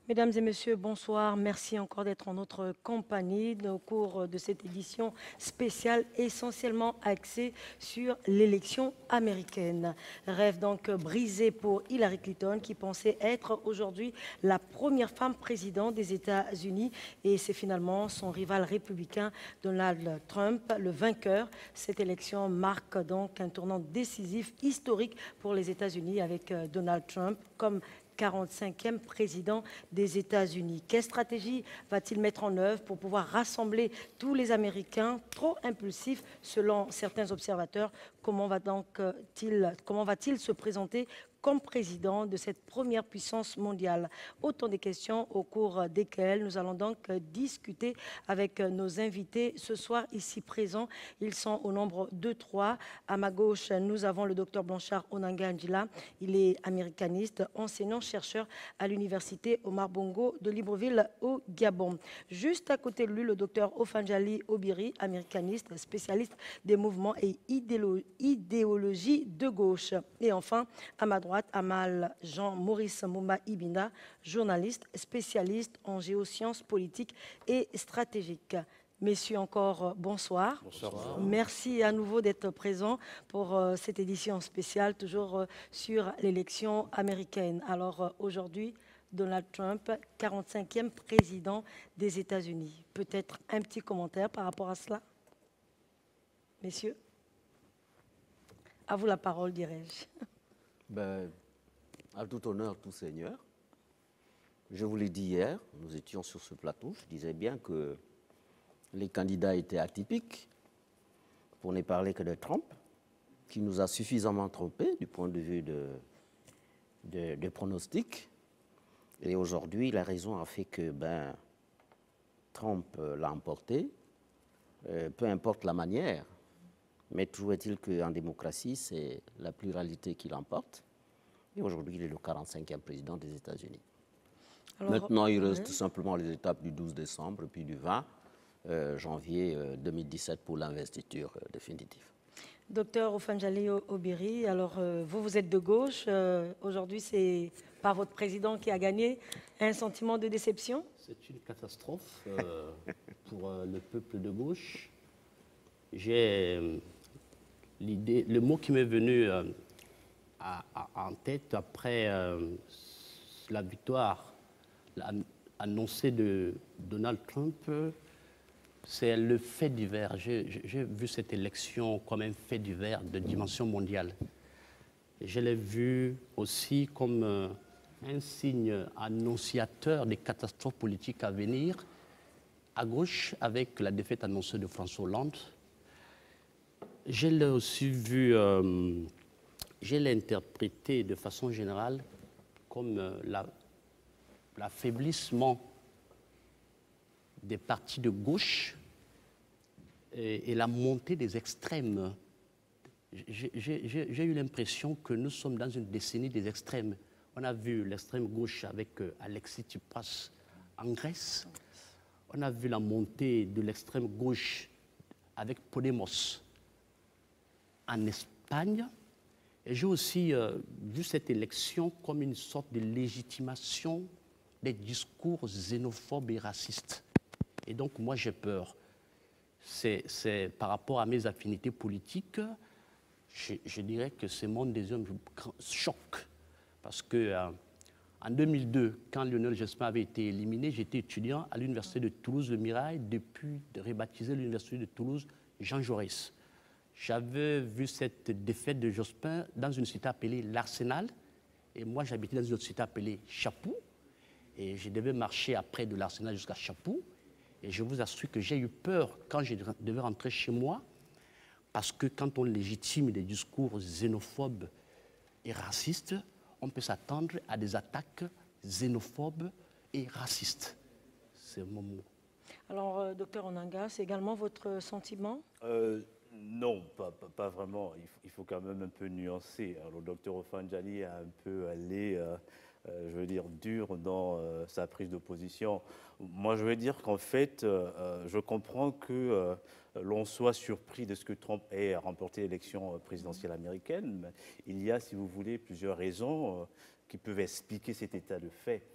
Mesdames et messieurs, bonsoir. Merci encore d'être en notre compagnie au cours de cette édition spéciale essentiellement axée sur l'élection américaine. Rêve donc brisé pour Hillary Clinton qui pensait être aujourd'hui la première femme présidente des États-Unis et c'est finalement son rival républicain Donald Trump le vainqueur. Cette élection marque donc un tournant décisif historique pour les États-Unis avec Donald Trump comme 45e président des États-Unis. Quelle stratégie va-t-il mettre en œuvre pour pouvoir rassembler tous les Américains trop impulsifs selon certains observateurs? Comment va-t-il se présenter comme président de cette première puissance mondiale? Autant de questions au cours desquelles nous allons donc discuter avec nos invités ce soir ici présents. Ils sont au nombre de 3. À ma gauche, nous avons le docteur Blanchard Onanga Ndjila. Il est américaniste, enseignant-chercheur à l'université Omar Bongo de Libreville au Gabon. Juste à côté de lui, le docteur Ofanjali Obiri, américaniste, spécialiste des mouvements et idéologies de gauche. Et enfin, à ma droite, Amal Jean-Maurice Mouma Ibina, journaliste, spécialiste en géosciences politiques et stratégiques. Messieurs, encore bonsoir. Bonsoir. Merci à nouveau d'être présents pour cette édition spéciale, toujours sur l'élection américaine. Alors aujourd'hui, Donald Trump, 45e président des États-Unis. Peut-être un petit commentaire par rapport à cela? Messieurs, à vous la parole, dirais-je. Ben, à tout honneur, tout seigneur. Je vous l'ai dit hier, nous étions sur ce plateau, je disais bien que les candidats étaient atypiques, pour ne parler que de Trump, qui nous a suffisamment trompés du point de vue de pronostics. Et aujourd'hui, la raison a fait que Trump l'a emporté, peu importe la manière. Mais toujours est-il qu'en démocratie, c'est la pluralité qui l'emporte. Et aujourd'hui, il est le 45e président des États-Unis. Maintenant, il reste tout simplement les étapes du 12 décembre puis du 20 janvier 2017 pour l'investiture définitive. Docteur Ofanjali Obiri, alors vous êtes de gauche. Aujourd'hui, c'est pas votre président qui a gagné. Un sentiment de déception? C'est une catastrophe pour le peuple de gauche. J'ai l'idée, le mot qui m'est venu en tête après la victoire annoncée de Donald Trump, c'est le fait divers. J'ai vu cette élection comme un fait divers de dimension mondiale. Je l'ai vu aussi comme un signe annonciateur des catastrophes politiques à venir. À gauche, avec la défaite annoncée de François Hollande, je l'ai aussi vu, je l'ai interprété de façon générale comme l'affaiblissement des partis de gauche et la montée des extrêmes. J'ai eu l'impression que nous sommes dans une décennie des extrêmes. On a vu l'extrême gauche avec Alexis Tsipras en Grèce. On a vu la montée de l'extrême gauche avec Podemos en Espagne. Et j'ai aussi vu cette élection comme une sorte de légitimation des discours xénophobes et racistes. Et donc, moi, j'ai peur. C'est par rapport à mes affinités politiques, je dirais que c'est mon deuxième choc. Parce que en 2002, quand Lionel Jospin avait été éliminé, j'étais étudiant à l'université de Toulouse, le Mirail, depuis rebaptiser l'université de Toulouse Jean Jaurès. J'avais vu cette défaite de Jospin dans une cité appelée l'Arsenal. Et moi, j'habitais dans une autre cité appelée Chapou. Et je devais marcher après de l'Arsenal jusqu'à Chapou. Et je vous assure que j'ai eu peur quand je devais rentrer chez moi. Parce que quand on légitime des discours xénophobes et racistes, on peut s'attendre à des attaques xénophobes et racistes. C'est mon mot. Alors, docteur Onanga, c'est également votre sentiment? Non, pas vraiment. Il faut quand même un peu nuancer. Alors, le docteur Ofanjali a un peu allé je veux dire, dur dans sa prise de position. Moi, je veux dire qu'en fait, je comprends que l'on soit surpris de ce que Trump ait remporté l'élection présidentielle américaine. Mais il y a, si vous voulez, plusieurs raisons qui peuvent expliquer cet état de fait.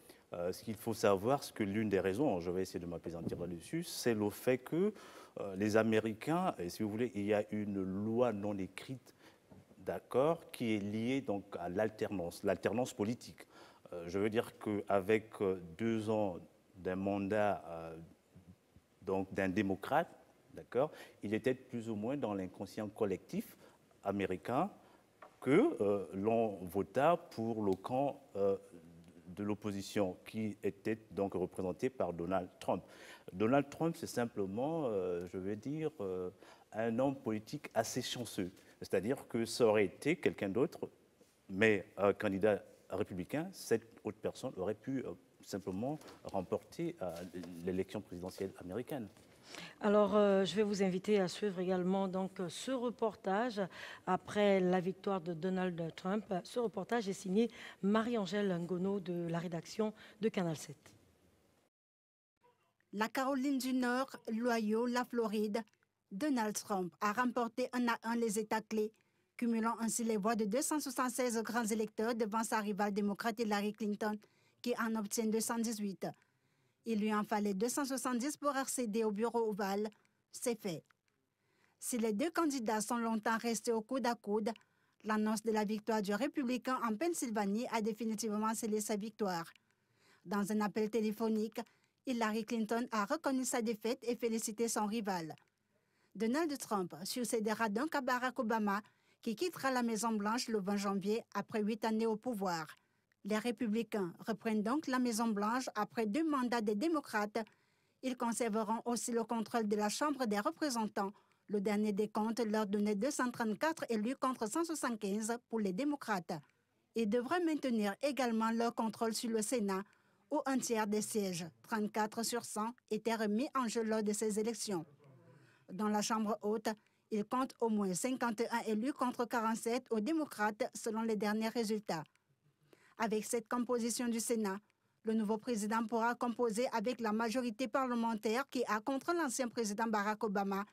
Ce qu'il faut savoir, c'est que l'une des raisons, je vais essayer de m'apaisantir là-dessus, c'est le fait que les Américains, et si vous voulez, il y a une loi non écrite, d'accord, qui est liée donc à l'alternance politique. Je veux dire qu'avec 2 ans d'un mandat donc d'un démocrate, d'accord, il était plus ou moins dans l'inconscient collectif américain que l'on vota pour le camp de l'opposition qui était donc représenté par Donald Trump. Donald Trump, c'est simplement, je veux dire, un homme politique assez chanceux. C'est-à-dire que ça aurait été quelqu'un d'autre, mais un candidat républicain, cette autre personne aurait pu simplement remporter l'élection présidentielle américaine. Alors, je vais vous inviter à suivre également donc ce reportage après la victoire de Donald Trump. Ce reportage est signé Marie-Angèle Ngono de la rédaction de Canal 7. La Caroline du Nord, l'Ohio, la Floride, Donald Trump a remporté un à un les États clés, cumulant ainsi les voix de 276 grands électeurs devant sa rivale démocrate Hillary Clinton, qui en obtient 218. Il lui en fallait 270 pour accéder au bureau ovale. C'est fait. Si les deux candidats sont longtemps restés au coude à coude, l'annonce de la victoire du républicain en Pennsylvanie a définitivement scellé sa victoire. Dans un appel téléphonique, Hillary Clinton a reconnu sa défaite et félicité son rival. Donald Trump succédera donc à Barack Obama, qui quittera la Maison-Blanche le 20 janvier après 8 années au pouvoir. Les républicains reprennent donc la Maison-Blanche après 2 mandats des démocrates. Ils conserveront aussi le contrôle de la Chambre des représentants. Le dernier décompte leur donnait 234 élus contre 175 pour les démocrates. Ils devraient maintenir également leur contrôle sur le Sénat, où un tiers des sièges, 34 sur 100, étaient remis en jeu lors de ces élections. Dans la Chambre haute, ils comptent au moins 51 élus contre 47 aux démocrates selon les derniers résultats. Avec cette composition du Sénat, le nouveau président pourra composer avec la majorité parlementaire qui a contre l'ancien président Barack Obama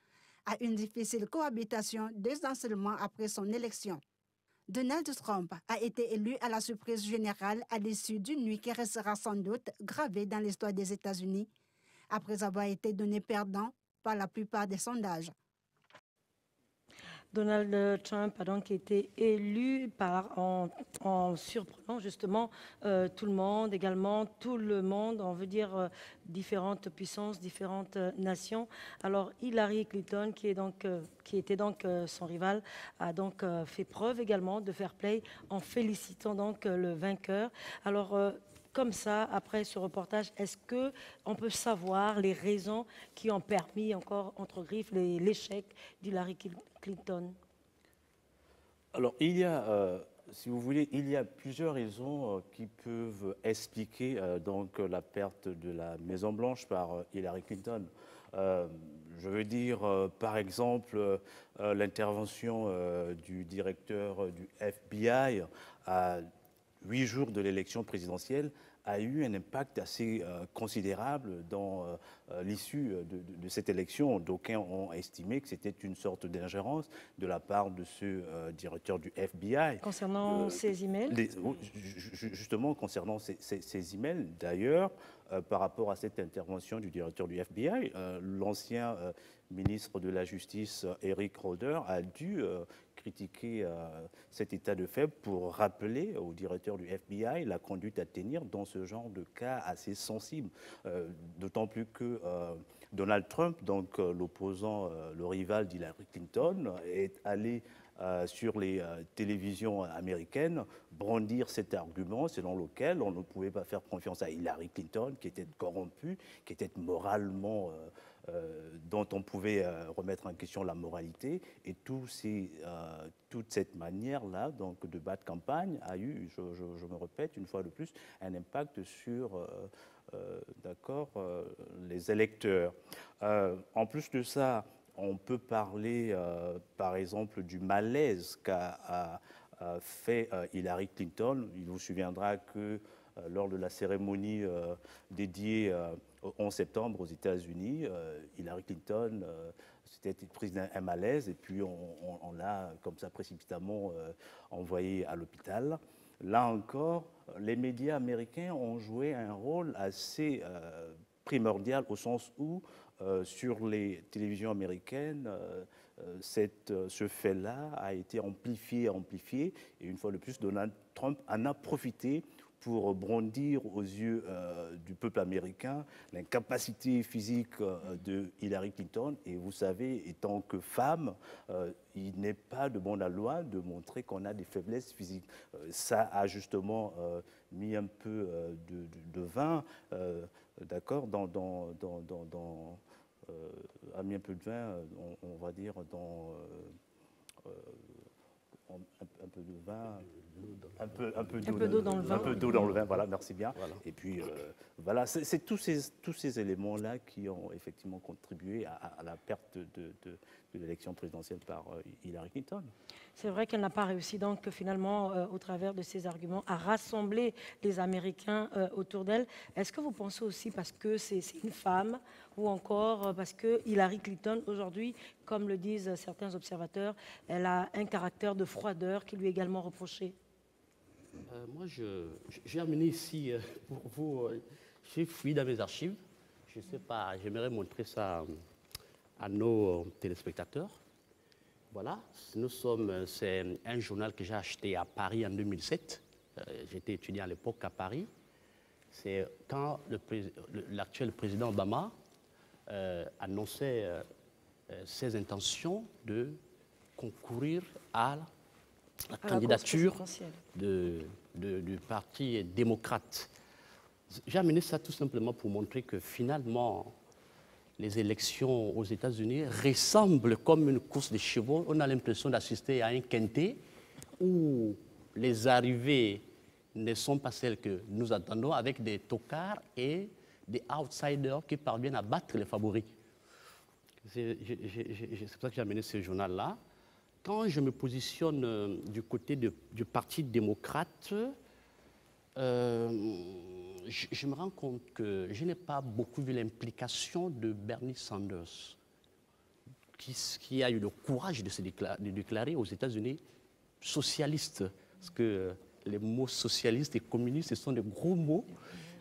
à une difficile cohabitation 2 ans seulement après son élection. Donald Trump a été élu à la surprise générale à l'issue d'une nuit qui restera sans doute gravée dans l'histoire des États-Unis, après avoir été donné perdant par la plupart des sondages. Donald Trump a donc été élu en surprenant justement tout le monde, également tout le monde, on veut dire différentes puissances, différentes nations. Alors Hillary Clinton, qui était donc son rival, a donc fait preuve également de fair play en félicitant donc le vainqueur. Alors comme ça, après ce reportage, est-ce qu'on peut savoir les raisons qui ont permis encore, entre griffes, l'échec d'Hillary Clinton? Alors, si vous voulez, il y a plusieurs raisons qui peuvent expliquer donc la perte de la Maison-Blanche par Hillary Clinton. Je veux dire, par exemple, l'intervention du directeur du FBI à 8 jours de l'élection présidentielle a eu un impact assez considérable dans l'issue de cette élection. D'aucuns ont estimé que c'était une sorte d'ingérence de la part de ce directeur du FBI. Concernant ces emails Justement, concernant ces emails, d'ailleurs, par rapport à cette intervention du directeur du FBI, l'ancien ministre de la Justice, Eric Holder, a dû critiquer cet état de fait pour rappeler au directeur du FBI la conduite à tenir dans ce genre de cas assez sensible. D'autant plus que Donald Trump, donc l'opposant, le rival d'Hillary Clinton, est allé sur les télévisions américaines brandir cet argument selon lequel on ne pouvait pas faire confiance à Hillary Clinton, qui était corrompue, qui était moralement dont on pouvait remettre en question la moralité, et toute cette manière-là donc de battre campagne a eu, je me répète une fois de plus, un impact sur les électeurs. En plus de ça, on peut parler, par exemple, du malaise qu'a fait Hillary Clinton. Il vous souviendra que lors de la cérémonie dédiée au 11 septembre aux États-Unis. Hillary Clinton s'était prise d'un malaise et puis on l'a comme ça précipitamment envoyée à l'hôpital. Là encore, les médias américains ont joué un rôle assez primordial au sens où sur les télévisions américaines, ce fait-là a été amplifié, et une fois de plus, Donald Trump en a profité pour brandir aux yeux du peuple américain l'incapacité physique de Hillary Clinton. Et vous savez, étant que femme, il n'est pas de bon aloi de montrer qu'on a des faiblesses physiques. Ça a justement mis un peu de vin, d'accord, a mis un peu de vin, on va dire, un peu de vin, un peu d'eau dans le vin. Un peu d'eau dans le vin, voilà, merci bien. Voilà. Et puis, voilà, c'est tous ces éléments-là qui ont effectivement contribué à la perte de l'élection présidentielle par Hillary Clinton. C'est vrai qu'elle n'a pas réussi, donc, finalement, au travers de ses arguments, à rassembler les Américains autour d'elle. Est-ce que vous pensez aussi parce que c'est une femme ou encore parce que Hillary Clinton, aujourd'hui, comme le disent certains observateurs, elle a un caractère de froideur qui lui est également reproché? Moi, j'ai amené ici pour vous, j'ai fouillé dans mes archives. Je ne sais pas, j'aimerais montrer ça à nos téléspectateurs. Voilà, c'est un journal que j'ai acheté à Paris en 2007. J'étais étudiant à l'époque à Paris. C'est quand l'actuel président Obama annonçait ses intentions de concourir à la candidature du Parti démocrate. J'ai amené ça tout simplement pour montrer que finalement, les élections aux États-Unis ressemblent comme une course de chevaux. On a l'impression d'assister à un quintet où les arrivées ne sont pas celles que nous attendons, avec des tocards et des outsiders qui parviennent à battre les favoris. C'est pour ça que j'ai amené ce journal-là. Quand je me positionne du côté du Parti démocrate, je me rends compte que je n'ai pas beaucoup vu l'implication de Bernie Sanders, qui a eu le courage de se déclarer aux États-Unis socialiste. Parce que les mots socialiste et communiste, ce sont des gros mots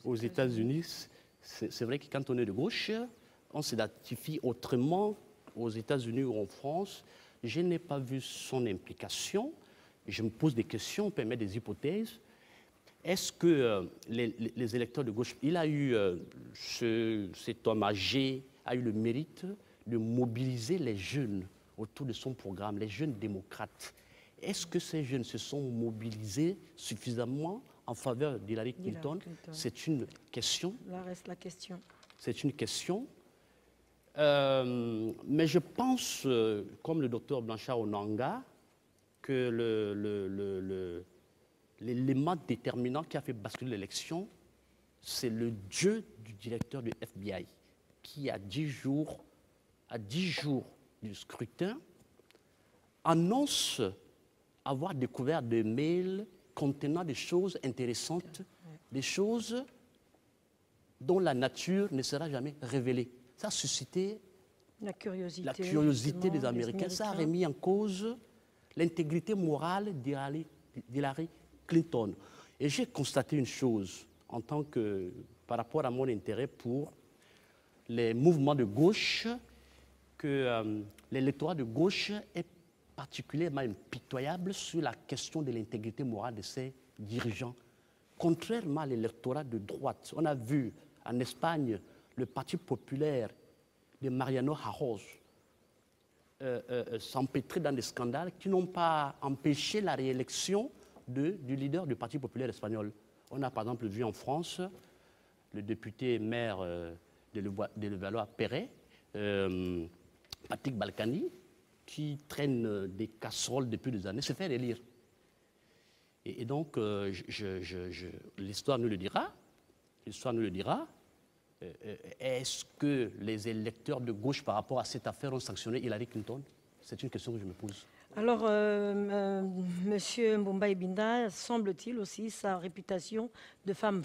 aux États-Unis. C'est vrai que quand on est de gauche, on s'identifie autrement aux États-Unis ou en France. Je n'ai pas vu son implication. Je me pose des questions, on peut mettre des hypothèses. Est-ce que les électeurs de gauche, il a eu, cet homme âgé, a eu le mérite de mobiliser les jeunes autour de son programme, les jeunes démocrates. Est-ce que ces jeunes se sont mobilisés suffisamment en faveur d'Hillary Clinton? C'est une question. Là reste la question. C'est une question. Mais je pense, comme le docteur Blanchard Onanga, que l'élément déterminant qui a fait basculer l'élection, c'est le jeu du directeur du FBI, qui, à 10 jours du scrutin, annonce avoir découvert des mails contenant des choses intéressantes, des choses dont la nature ne sera jamais révélée. Ça a suscité la curiosité des Américains. Ça a remis en cause l'intégrité morale d'Hillary Clinton. Et j'ai constaté une chose par rapport à mon intérêt pour les mouvements de gauche, que l'électorat de gauche est particulièrement impitoyable sur la question de l'intégrité morale de ses dirigeants. Contrairement à l'électorat de droite, on a vu en Espagne le Parti populaire de Mariano Rajoy s'empêtrer dans des scandales qui n'ont pas empêché la réélection du leader du Parti populaire espagnol. On a par exemple vu en France le député maire de Levallois-Perret, Patrick Balkany, qui traîne des casseroles depuis des années, se fait élire. Et donc, l'histoire nous le dira. L'histoire nous le dira. Est-ce que les électeurs de gauche, par rapport à cette affaire, ont sanctionné Hillary Clinton? C'est une question que je me pose. Alors, Monsieur Mbumba Ibinda, semble-t-il aussi, sa réputation de femme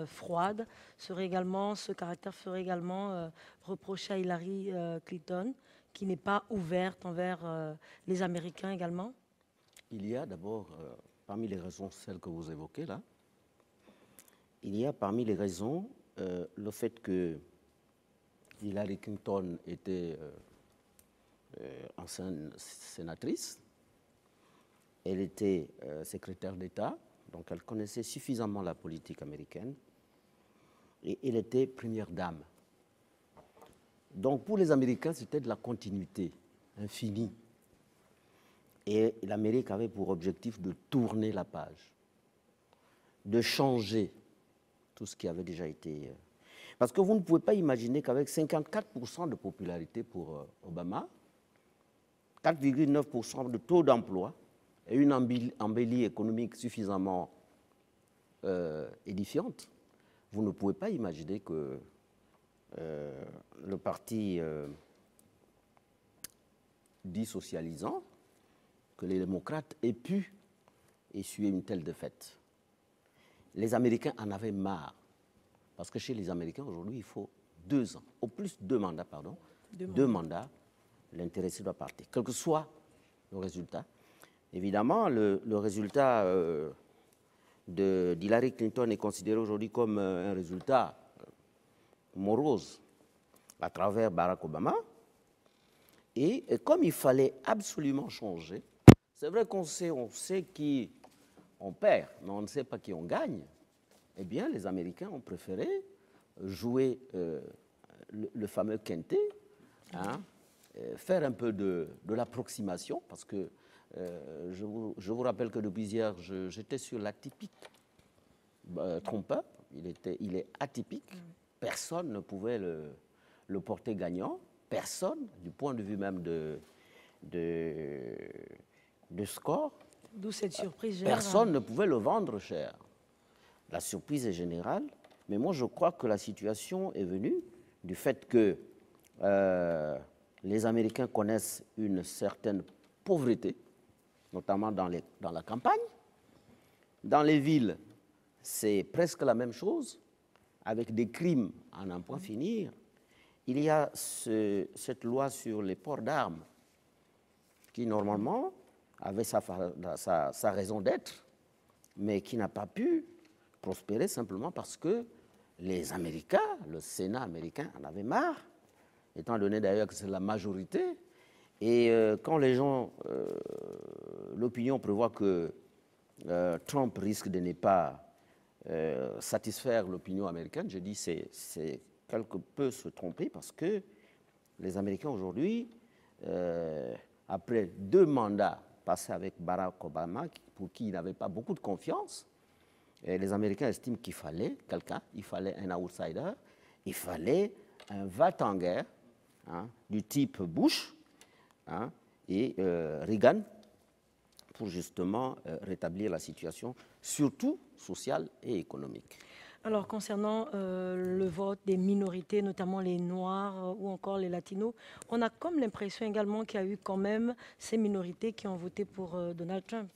froide ce caractère serait également reproché à Hillary Clinton, qui n'est pas ouverte envers les Américains également. Il y a d'abord, parmi les raisons, celles que vous évoquez là, il y a parmi les raisons le fait que Hillary Clinton était ancienne sénatrice, elle était secrétaire d'État, donc elle connaissait suffisamment la politique américaine, et elle était première dame. Donc pour les Américains, c'était de la continuité infinie. Et l'Amérique avait pour objectif de tourner la page, de changer tout ce qui avait déjà été... Parce que vous ne pouvez pas imaginer qu'avec 54% de popularité pour Obama, 4,9% de taux d'emploi et une embellie économique suffisamment édifiante, vous ne pouvez pas imaginer que le parti dit socialisant, que les démocrates aient pu essuyer une telle défaite. Les Américains en avaient marre. Parce que chez les Américains, aujourd'hui, il faut 2 ans, au plus 2 mandats, pardon. Deux mandats, l'intéressé doit partir. Quel que soit le résultat. Évidemment, le résultat d'Hillary Clinton est considéré aujourd'hui comme un résultat morose à travers Barack Obama. Et comme il fallait absolument changer, c'est vrai qu'on sait qui on perd, mais on ne sait pas qui on gagne. Eh bien, les Américains ont préféré jouer le fameux quintet, hein, faire un peu de l'approximation, parce que je vous rappelle que depuis hier, j'étais sur l'atypique Trump. Il est atypique. Personne ne pouvait le porter gagnant. Personne, du point de vue même de score. D'où cette surprise générale. Personne ne pouvait le vendre cher. La surprise est générale, mais moi je crois que la situation est venue du fait que les Américains connaissent une certaine pauvreté, notamment dans la campagne. Dans les villes, c'est presque la même chose, avec des crimes à n'en point finir. Il y a cette loi sur les ports d'armes qui, normalement, avait sa raison d'être, mais qui n'a pas pu prospérer simplement parce que les Américains, le Sénat américain en avait marre, étant donné d'ailleurs que c'est la majorité. Et quand les gens, l'opinion prévoit que Trump risque de ne pas satisfaire l'opinion américaine, je dis c'est quelque peu se tromper parce que les Américains aujourd'hui, après 2 mandats passés avec Barack Obama, pour qui ils n'avaient pas beaucoup de confiance, et les Américains estiment qu'il fallait quelqu'un, il fallait un outsider, il fallait un va-t-en-guerre, hein, du type Bush, hein, et Reagan, pour justement rétablir la situation, surtout sociale et économique. Alors, concernant le vote des minorités, notamment les Noirs ou encore les Latinos, on a comme l'impression également qu'il y a eu quand même ces minorités qui ont voté pour Donald Trump.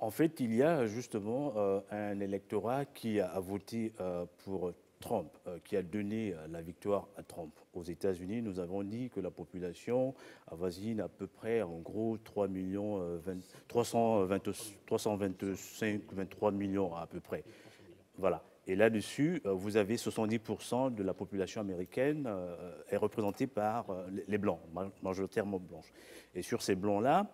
En fait, il y a justement un électorat qui a voté pour Trump, qui a donné la victoire à Trump. Aux États-Unis, nous avons dit que la population avoisine à peu près, en gros, 323 millions à peu près. Voilà. Et là-dessus, vous avez 70% de la population américaine est représentée par les Blancs, majoritairement blanches. Et sur ces Blancs-là,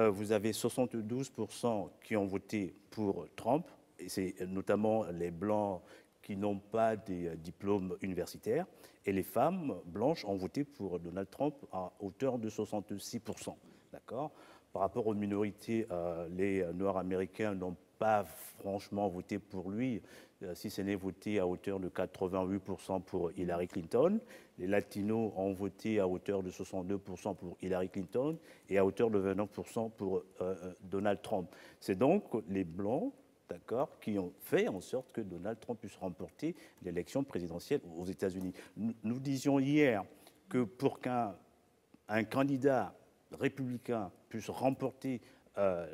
vous avez 72% qui ont voté pour Trump, et c'est notamment les Blancs qui n'ont pas des diplômes universitaires, et les femmes blanches ont voté pour Donald Trump à hauteur de 66%. D'accord ? Par rapport aux minorités, les Noirs américains n'ont pas franchement voté pour lui, si ce n'est voté à hauteur de 88% pour Hillary Clinton. Les Latinos ont voté à hauteur de 62% pour Hillary Clinton et à hauteur de 29% pour Donald Trump. C'est donc les Blancs, d'accord, qui ont fait en sorte que Donald Trump puisse remporter l'élection présidentielle aux États-Unis. Nous disions hier que pour qu'un un candidat républicain puisse remporter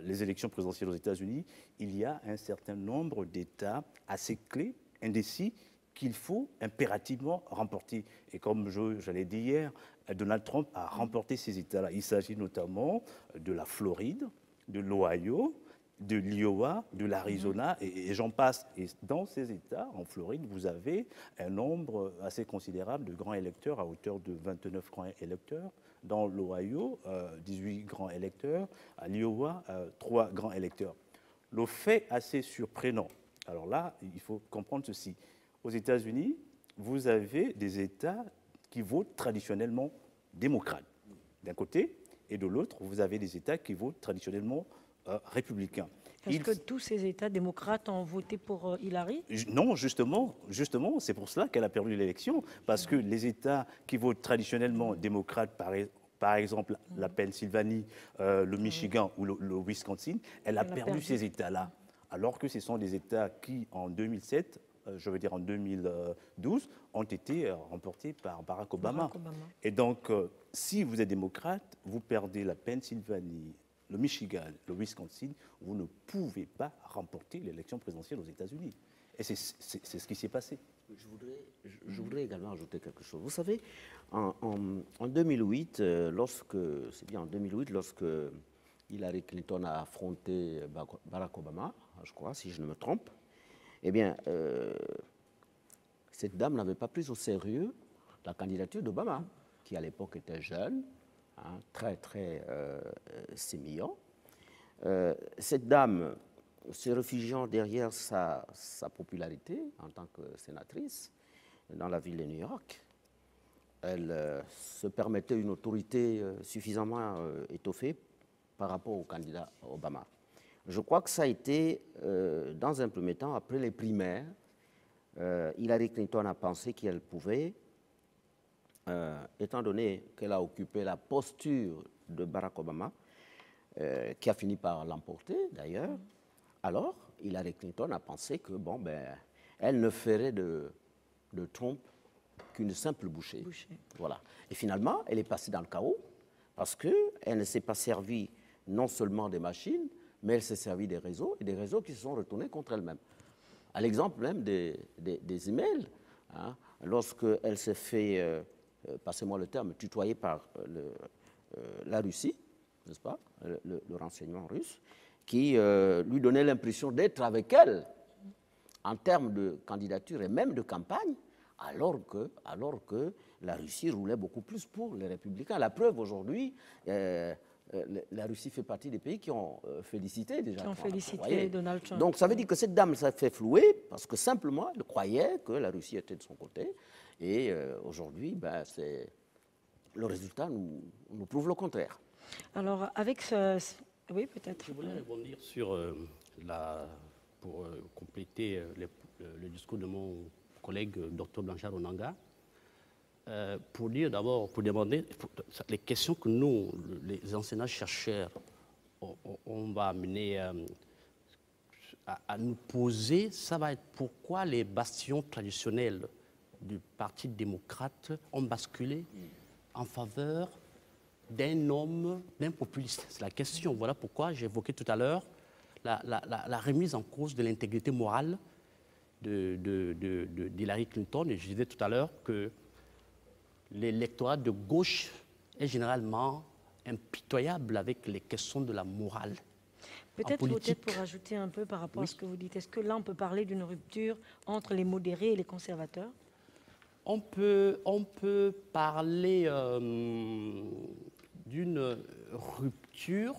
les élections présidentielles aux États-Unis, il y a un certain nombre d'États assez clés, indécis, qu'il faut impérativement remporter. Et comme je l'ai dit hier, Donald Trump a remporté ces États-là. Il s'agit notamment de la Floride, de l'Ohio, de l'Iowa, de l'Arizona, et j'en passe. Et dans ces États, en Floride, vous avez un nombre assez considérable de grands électeurs, à hauteur de 29 grands électeurs. Dans l'Ohio, 18 grands électeurs. À l'Iowa, 3 grands électeurs. Le fait assez surprenant, alors là, il faut comprendre ceci. Aux États-Unis, vous avez des États qui votent traditionnellement démocrates, d'un côté, et de l'autre, vous avez des États qui votent traditionnellement républicains. Est-ce que tous ces États démocrates ont voté pour Hillary? Non, justement, c'est pour cela qu'elle a perdu l'élection, parce que les États qui votent traditionnellement démocrates, par exemple la Pennsylvanie, le Michigan ou le Wisconsin, elle a perdu ces États-là, alors que ce sont des États qui, en 2007, je veux dire en 2012, ont été remportés par Barack Obama. Et donc, si vous êtes démocrate, vous perdez la Pennsylvanie, le Michigan, le Wisconsin, vous ne pouvez pas remporter l'élection présidentielle aux États-Unis. Et c'est ce qui s'est passé. Je voudrais également ajouter quelque chose. Vous savez, en 2008, lorsque Hillary Clinton a affronté Barack Obama, je crois, si je ne me trompe, eh bien, cette dame n'avait pas pris au sérieux la candidature d'Obama, qui à l'époque était jeune, hein, très sémillant. Cette dame, se réfugiant derrière sa popularité en tant que sénatrice dans la ville de New York, elle se permettait une autorité suffisamment étoffée par rapport au candidat Obama. Je crois que ça a été, dans un premier temps, après les primaires, Hillary Clinton a pensé qu'elle pouvait, étant donné qu'elle a occupé la posture de Barack Obama, qui a fini par l'emporter d'ailleurs, alors Hillary Clinton a pensé que, bon, elle ne ferait de Trump qu'une simple bouchée. Voilà. Et finalement, elle est passée dans le chaos parce qu'elle ne s'est pas servie non seulement des machines, mais elle s'est servie des réseaux, et des réseaux qui se sont retournés contre elle-même. À l'exemple même des emails, hein, lorsqu'elle s'est fait, passez-moi le terme, tutoyer par la Russie, n'est-ce pas, le renseignement russe, qui lui donnait l'impression d'être avec elle en termes de candidature et même de campagne, alors que la Russie roulait beaucoup plus pour les républicains. La preuve aujourd'hui, la Russie fait partie des pays qui ont félicité déjà. Qui ont félicité Donald Trump. Donc ça veut dire que cette dame s'est fait flouer parce que simplement elle croyait que la Russie était de son côté. Et aujourd'hui, le résultat nous prouve le contraire. Alors avec ce... Oui, peut-être. Je voulais rebondir sur pour compléter le discours de mon collègue Dr Blanchard Onanga, pour dire d'abord, pour demander les questions que nous, les enseignants-chercheurs, on va amener à nous poser, ça va être pourquoi les bastions traditionnels du Parti démocrate ont basculé en faveur d'un homme, d'un populiste. C'est la question. Voilà pourquoi j'ai évoqué tout à l'heure la remise en cause de l'intégrité morale d'Hillary Clinton. Et je disais tout à l'heure que l'électorat de gauche est généralement impitoyable avec les questions de la morale. Peut-être pour ajouter un peu par rapport à ce que vous dites, est-ce que là on peut parler d'une rupture entre les modérés et les conservateurs? On peut parler d'une rupture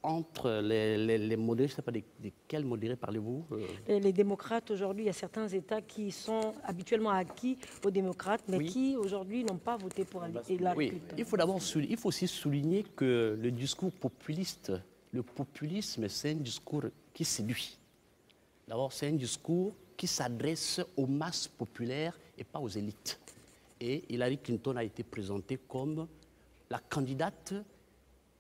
entre les modérés. Je ne sais pas de quels modérés parlez-vous? Les démocrates, aujourd'hui, il y a certains États qui sont habituellement acquis aux démocrates, mais qui, aujourd'hui, n'ont pas voté pour Hillary Clinton. Il faut aussi souligner que le discours populiste, le populisme, c'est un discours qui séduit. D'abord, c'est un discours qui s'adresse aux masses populaires et pas aux élites. Et Hillary Clinton a été présentée comme la candidate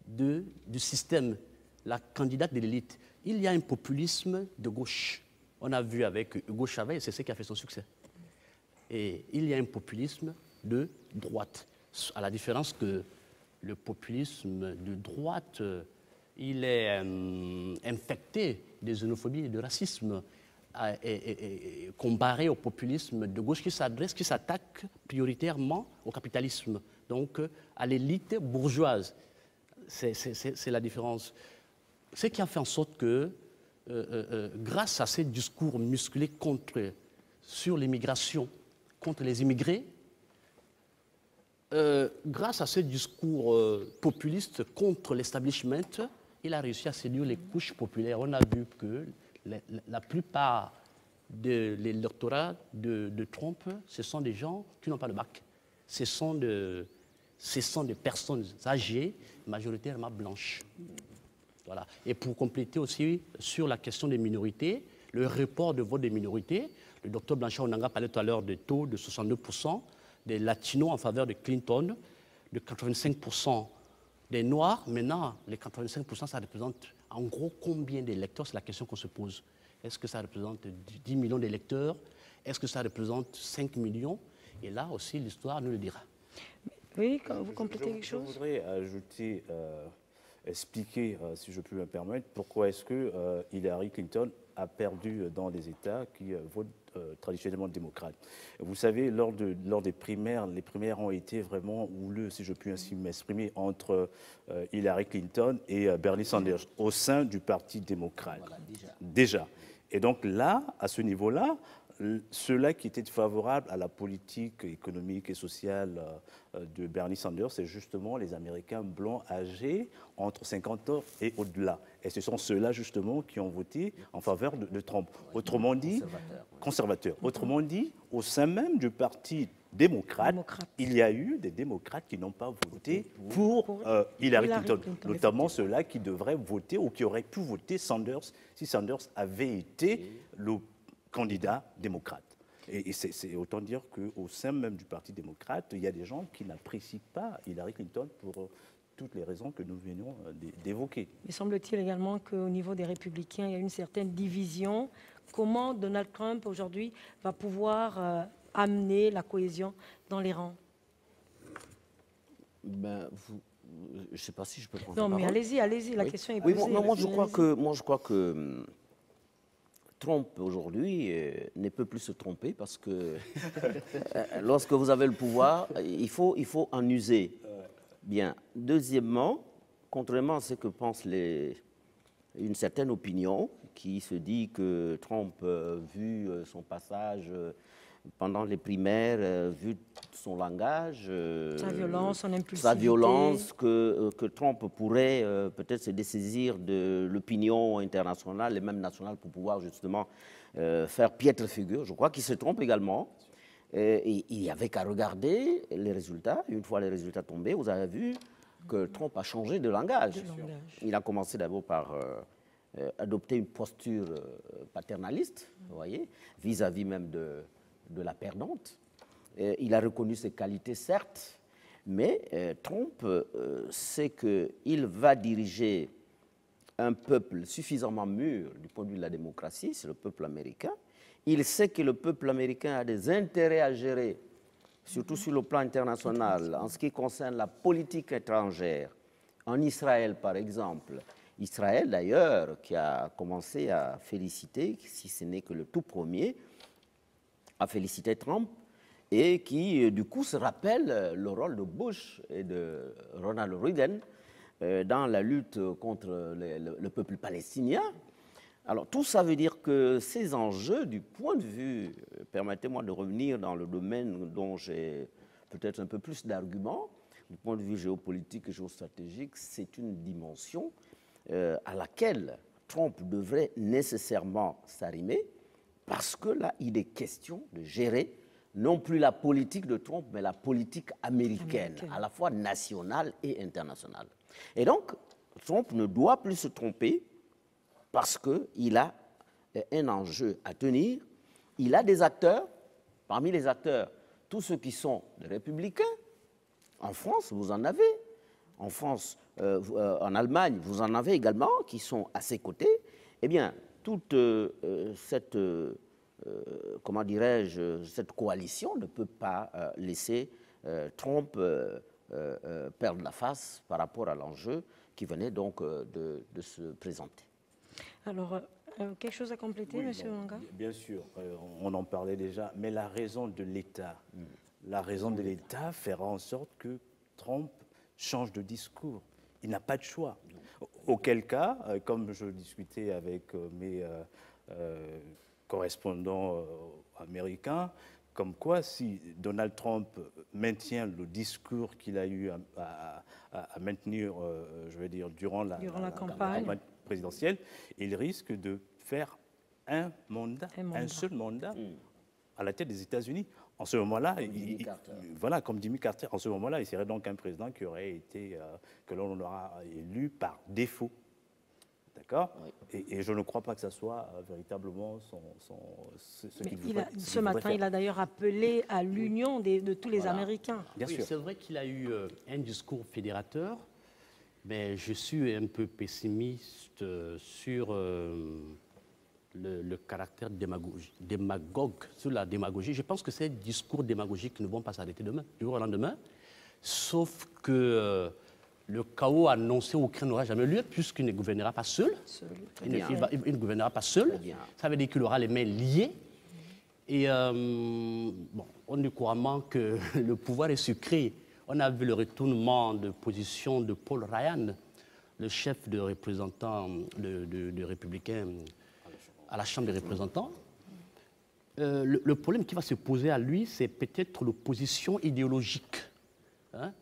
du système, la candidate de l'élite. Il y a un populisme de gauche. On a vu avec Hugo Chavez, c'est ce qui a fait son succès. Et il y a un populisme de droite. à la différence que le populisme de droite, il est infecté de xénophobie et de racisme, comparé au populisme de gauche qui s'attaque prioritairement au capitalisme, donc à l'élite bourgeoise. C'est la différence. Ce qui a fait en sorte que, grâce à ces discours musclés sur l'immigration, contre les immigrés, grâce à ce discours populiste contre l'establishment, il a réussi à séduire les couches populaires. On a vu que la plupart de l'électorat de Trump, ce sont des gens qui n'ont pas de bac. Ce sont des personnes âgées, majoritairement blanches. Voilà. Et pour compléter aussi sur la question des minorités, le report de vote des minorités, le docteur Blanchard-Onanga parlait tout à l'heure des taux de 62%, des latinos en faveur de Clinton, de 85% des noirs. Maintenant, les 85%, ça représente en gros combien d'électeurs? C'est la question qu'on se pose. Est-ce que ça représente 10 millions d'électeurs? Est-ce que ça représente 5 millions? Et là aussi, l'histoire nous le dira. Oui, quand vous complétez quelque chose? Je voudrais ajouter, expliquer, si je peux me permettre, pourquoi est-ce que Hillary Clinton a perdu dans des États qui votent traditionnellement démocrates. Vous savez, lors des primaires, les primaires ont été vraiment houleuses, si je puis ainsi m'exprimer, entre Hillary Clinton et Bernie Sanders, au sein du Parti démocrate. Voilà, déjà. Et donc là, à ce niveau-là, ceux-là qui étaient favorables à la politique économique et sociale de Bernie Sanders, c'est justement les Américains blancs âgés entre 50 ans et au-delà. Et ce sont ceux-là justement qui ont voté en faveur de Trump. Autrement dit, conservateurs. Autrement dit, au sein même du Parti démocrate, il y a eu des démocrates qui n'ont pas voté pour Hillary Clinton, notamment ceux-là qui devraient voter ou qui auraient pu voter Sanders si Sanders avait été le candidat démocrate. Et c'est autant dire qu'au sein même du Parti démocrate, il y a des gens qui n'apprécient pas Hillary Clinton pour toutes les raisons que nous venions d'évoquer. Il semble-t-il également qu'au niveau des Républicains, il y a une certaine division. Comment Donald Trump, aujourd'hui, va pouvoir amener la cohésion dans les rangs? Je ne sais pas si je peux prendre Non, la mais parole. allez-y, la question est posée. Moi, je crois que Trump, aujourd'hui, ne peut plus se tromper parce que lorsque vous avez le pouvoir, il faut en user. Bien. Deuxièmement, contrairement à ce que pense une certaine opinion qui se dit que Trump, vu son passage pendant les primaires, vu son langage, sa violence, son impulsivité, sa violence, que Trump pourrait peut-être se dessaisir de l'opinion internationale et même nationale pour pouvoir justement faire piètre figure. Je crois qu'il se trompe également. Et il n'y avait qu'à regarder les résultats. Une fois les résultats tombés, vous avez vu que Trump a changé de langage. Il a commencé d'abord par adopter une posture paternaliste, vous voyez, vis-à-vis même de la perdante. Il a reconnu ses qualités, certes, mais Trump sait qu'il va diriger un peuple suffisamment mûr du point de vue de la démocratie, c'est le peuple américain. Il sait que le peuple américain a des intérêts à gérer, surtout sur le plan international, en ce qui concerne la politique étrangère. En Israël, par exemple. Israël, d'ailleurs, qui a commencé à féliciter, si ce n'est que le tout premier, a félicité Trump, et qui, du coup, se rappelle le rôle de Bush et de Ronald Reagan dans la lutte contre le peuple palestinien. Alors, tout ça veut dire que ces enjeux, du point de vue, permettez-moi de revenir dans le domaine dont j'ai peut-être un peu plus d'arguments, du point de vue géopolitique et géostratégique, c'est une dimension à laquelle Trump devrait nécessairement s'arrimer, parce que là, il est question de gérer non plus la politique de Trump, mais la politique américaine, à la fois nationale et internationale. Et donc, Trump ne doit plus se tromper, parce qu'il a un enjeu à tenir. Il a des acteurs, parmi les acteurs, tous ceux qui sont des républicains. En France, vous en avez. En France, en Allemagne, vous en avez également, qui sont à ses côtés. Eh bien, toute cette, comment dirais-je, cette coalition ne peut pas laisser Trump perde la face par rapport à l'enjeu qui venait donc de se présenter. Alors, quelque chose à compléter, Oui, Monsieur bon, Manga? Bien sûr, on en parlait déjà, mais la raison de l'État, fera en sorte que Trump change de discours. Il n'a pas de choix. Auquel cas, comme je discutais avec mes correspondants américains, comme quoi si Donald Trump maintient le discours qu'il a eu à maintenir, je vais dire, durant la campagne présidentielle, il risque de faire un seul mandat à la tête des États-Unis. En ce moment-là, voilà, comme Jimmy Carter, en ce moment-là, il serait donc un président qui aurait été, que l'on aura élu par défaut. D'accord, oui. Et je ne crois pas que ça soit véritablement ce qu'il voudrait. Ce matin, il a d'ailleurs appelé à l'union de tous les Américains. Bien sûr. C'est vrai qu'il a eu un discours fédérateur, mais je suis un peu pessimiste sur le caractère démagogue, sur la démagogie. Je pense que ces discours démagogiques ne vont pas s'arrêter demain, du jour au lendemain, sauf que le chaos annoncé au Ukraine n'aura jamais lieu puisqu'il ne gouvernera pas seul. Il ne gouvernera pas seul. Ça veut dire qu'il aura les mains liées. Et bon, on dit couramment que le pouvoir est sucré. On a vu le retournement de position de Paul Ryan, le chef de représentants de républicains à la Chambre des représentants. Le problème qui va se poser à lui, c'est peut-être l'opposition idéologique. Hein?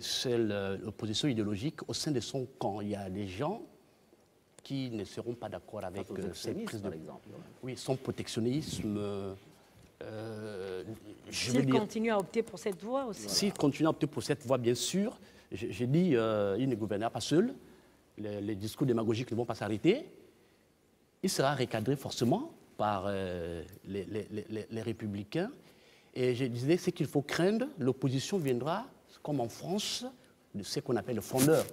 C'est l'opposition idéologique au sein de son camp. Il y a des gens qui ne seront pas d'accord avec cette prise de... Oui, son protectionnisme. S'il continue à opter pour cette voie aussi. S'il continue à opter pour cette voie, bien sûr, j'ai dit, il ne gouvernera pas seul. Les discours démagogiques ne vont pas s'arrêter. Il sera recadré forcément par les républicains. Et je disais, ce qu'il faut craindre, l'opposition viendra, comme en France, de ce qu'on appelle le frondeur,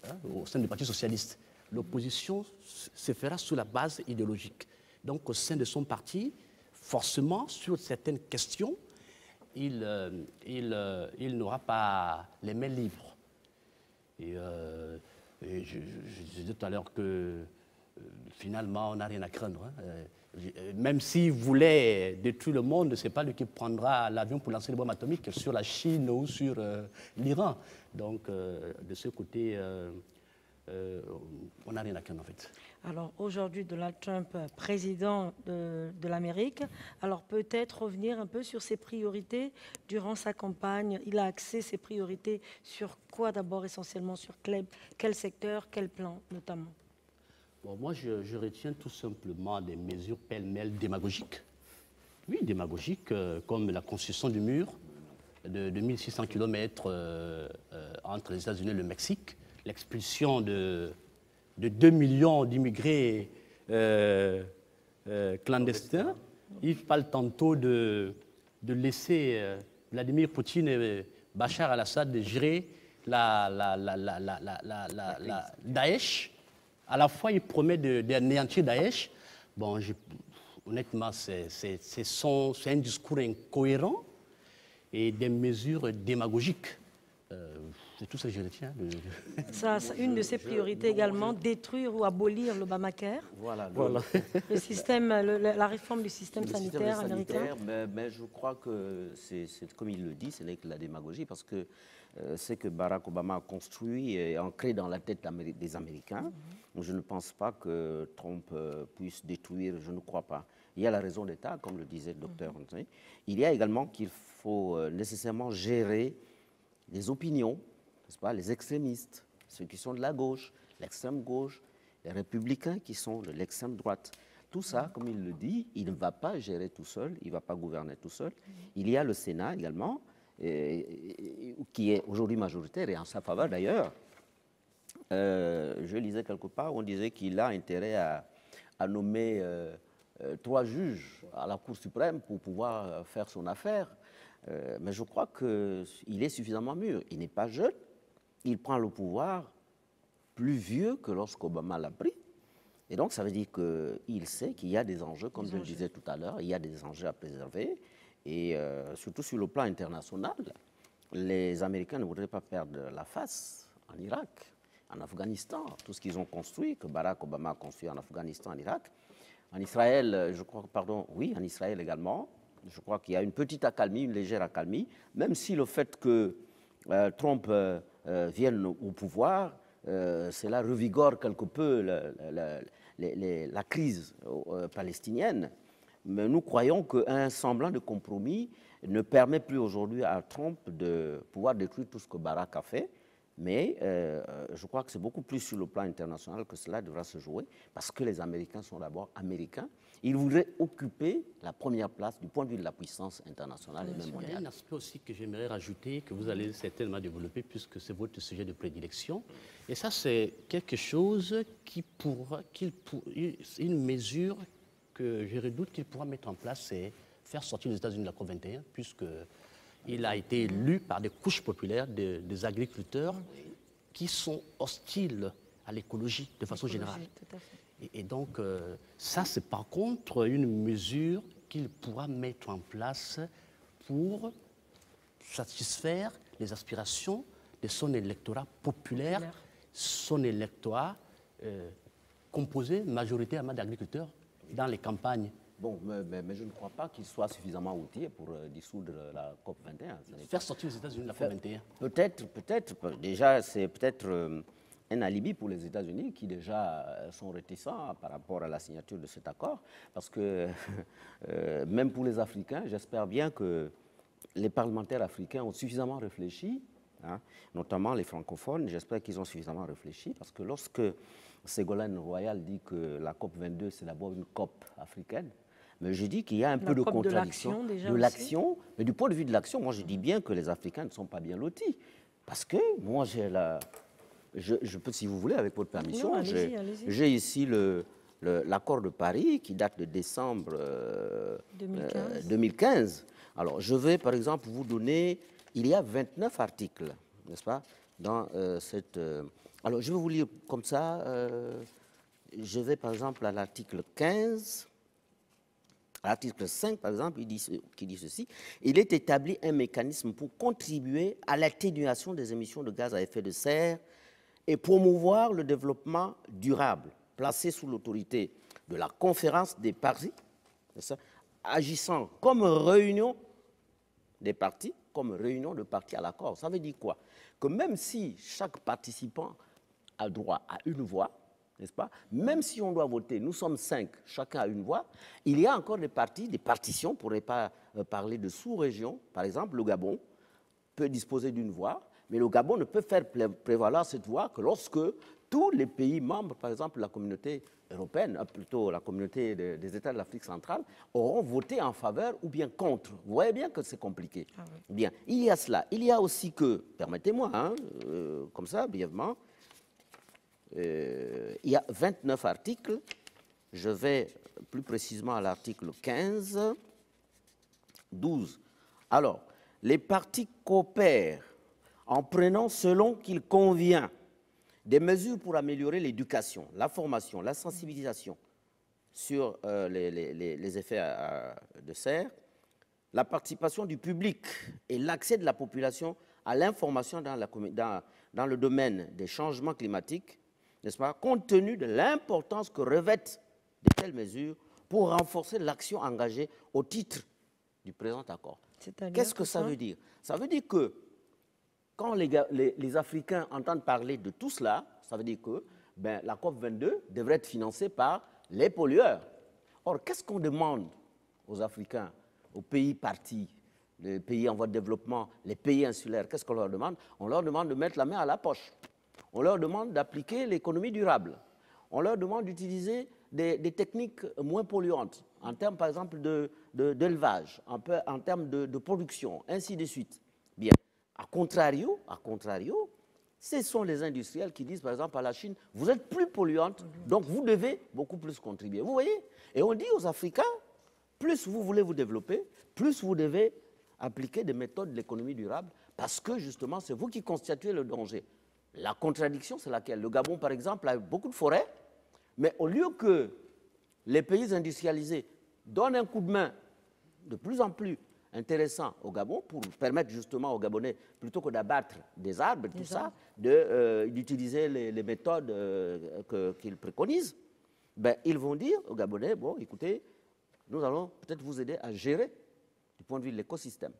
hein, au sein du Parti socialiste. L'opposition se fera sous la base idéologique. Donc, au sein de son parti, forcément, sur certaines questions, il n'aura pas les mains libres. Et je disais tout à l'heure que finalement, on n'a rien à craindre. Hein. Même s'il voulait détruire le monde, ce n'est pas lui qui prendra l'avion pour lancer les bombes atomiques sur la Chine ou sur l'Iran. Donc, de ce côté, on n'a rien à craindre, en fait. Alors, aujourd'hui, Donald Trump, président de l'Amérique, alors peut-être revenir un peu sur ses priorités durant sa campagne. Il a axé ses priorités sur quoi d'abord, essentiellement, sur quel secteur, quel plan, notamment? Bon, moi, je retiens tout simplement des mesures pêle-mêle démagogiques. Oui, démagogiques, comme la construction du mur de 1600 km entre les États-Unis et le Mexique, l'expulsion de 2 millions d'immigrés clandestins. Il parle tantôt de laisser Vladimir Poutine et Bachar al-Assad gérer la Daesh. À la fois, il promet d'anéantir Daesh. Bon, honnêtement, c'est un discours incohérent et des mesures démagogiques. C'est tout ça que je retiens. Une de ses priorités également, détruire ou abolir l'Obamacare. Voilà. Le système, la réforme du système sanitaire américain. Mais je crois que c'est comme il le dit, ce n'est que la démagogie, parce que ce que Barack Obama a construit et ancré dans la tête des Américains. Je ne pense pas que Trump puisse détruire, je ne crois pas. Il y a la raison d'État, comme le disait le docteur Anthony. Il y a également qu'il faut nécessairement gérer les opinions, n'est-ce pas, les extrémistes, ceux qui sont de la gauche, l'extrême gauche, les républicains qui sont de l'extrême droite. Tout ça, comme il le dit, il ne va pas gérer tout seul, il ne va pas gouverner tout seul. Il y a le Sénat également, qui est aujourd'hui majoritaire et en sa faveur d'ailleurs. Je lisais quelque part, on disait qu'il a intérêt à nommer 3 juges à la Cour suprême pour pouvoir faire son affaire. Mais je crois qu'il est suffisamment mûr. Il n'est pas jeune, il prend le pouvoir plus vieux que lorsqu'Obama l'a pris. Et donc, ça veut dire qu'il sait qu'il y a des enjeux, comme je le disais tout à l'heure, il y a des enjeux à préserver, et surtout sur le plan international. les Américains ne voudraient pas perdre la face en Irak, en Afghanistan, tout ce qu'ils ont construit, que Barack Obama a construit en Afghanistan, en Irak. En Israël, je crois, pardon, oui, en Israël également, je crois qu'il y a une petite accalmie, une légère accalmie, même si le fait que Trump vienne au pouvoir, cela revigore quelque peu la crise palestinienne. Mais nous croyons qu'un semblant de compromis ne permet plus aujourd'hui à Trump de pouvoir détruire tout ce que Barack a fait. Mais je crois que c'est beaucoup plus sur le plan international que cela devra se jouer, parce que les Américains sont d'abord américains. Ils voudraient occuper la première place du point de vue de la puissance internationale et même Il y a mondiale. un aspect aussi que j'aimerais rajouter, que vous allez certainement développer, puisque c'est votre sujet de prédilection. Et ça, c'est quelque chose une mesure que je redoute qu'il pourra mettre en place, c'est faire sortir les États-Unis de la COP21, puisqu'il a été élu par des couches populaires, des agriculteurs qui sont hostiles à l'écologie de façon générale. Tout à fait. Et donc, ça, c'est par contre une mesure qu'il pourra mettre en place pour satisfaire les aspirations de son électorat populaire, son électorat composé majoritairement d'agriculteurs dans les campagnes. Bon, mais je ne crois pas qu'il soit suffisamment outillé pour dissoudre la COP21. Faire sortir les États-Unis de la COP21. Peut-être. Déjà, c'est peut-être un alibi pour les États-Unis qui déjà sont réticents par rapport à la signature de cet accord. Parce que même pour les Africains, j'espère bien que les parlementaires africains ont suffisamment réfléchi, hein, notamment les francophones, j'espère qu'ils ont suffisamment réfléchi, parce que lorsque Ségolène Royal dit que la COP22, c'est d'abord une COP africaine, mais je dis qu'il y a un peu de contradiction de l'action, mais du point de vue de l'action, moi je dis bien que les Africains ne sont pas bien lotis. Parce que moi j'ai je peux, si vous voulez, avec votre permission, j'ai ici l'accord de Paris qui date de décembre 2015. Alors je vais par exemple vous donner, il y a 29 articles, n'est-ce pas, dans cette... alors je vais vous lire comme ça, je vais par exemple à l'article 15, à l'article 5 par exemple, qui dit ceci: il est établi un mécanisme pour contribuer à l'atténuation des émissions de gaz à effet de serre et promouvoir le développement durable, placé sous l'autorité de la conférence des parties, agissant comme réunion des parties, comme réunion de parties à l'accord. Ça veut dire quoi? Que même si chaque participant a droit à une voix, n'est-ce pas? Même si on doit voter, nous sommes 5, chacun a une voix, il y a encore des parties, des partitions, on ne pourrait pas parler de sous-régions. Par exemple, le Gabon peut disposer d'une voix, mais le Gabon ne peut faire prévaloir cette voix que lorsque tous les pays membres, par exemple la communauté européenne, plutôt la communauté des États de l'Afrique centrale, auront voté en faveur ou bien contre. Vous voyez bien que c'est compliqué. Ah oui. Bien, il y a cela. Il y a aussi que, permettez-moi, hein, comme ça, brièvement, il y a 29 articles. Je vais plus précisément à l'article 15, 12. Alors, les parties coopèrent en prenant, selon qu'il convient, des mesures pour améliorer l'éducation, la formation, la sensibilisation sur les effets de serre, la participation du public et l'accès de la population à l'information dans le domaine des changements climatiques, n'est-ce pas, compte tenu de l'importance que revêtent de telles mesures pour renforcer l'action engagée au titre du présent accord. Qu'est-ce que ça veut dire? Ça veut dire que quand les Africains entendent parler de tout cela, ça veut dire que la COP22 devrait être financée par les pollueurs. Or, qu'est-ce qu'on demande aux Africains, aux pays partis, les pays en voie de développement, les pays insulaires? Qu'est-ce qu'on leur demande? On leur demande de mettre la main à la poche. On leur demande d'appliquer l'économie durable. On leur demande d'utiliser des techniques moins polluantes, en termes, par exemple, d'élevage, en termes de production, ainsi de suite. Bien. A contrario, ce sont les industriels qui disent, par exemple, à la Chine, vous êtes plus polluante, donc vous devez beaucoup plus contribuer. Vous voyez? Et on dit aux Africains, plus vous voulez vous développer, plus vous devez appliquer des méthodes de l'économie durable, parce que, justement, c'est vous qui constituez le danger. La contradiction, c'est laquelle? Le Gabon, par exemple, a beaucoup de forêts, mais au lieu que les pays industrialisés donnent un coup de main de plus en plus intéressant au Gabon pour permettre justement aux Gabonais, plutôt que d'abattre des arbres, tout ça, d'utiliser les méthodes qu'ils préconisent. Ben, ils vont dire aux Gabonais, bon, écoutez, nous allons peut-être vous aider à gérer du point de vue de l'écosystème.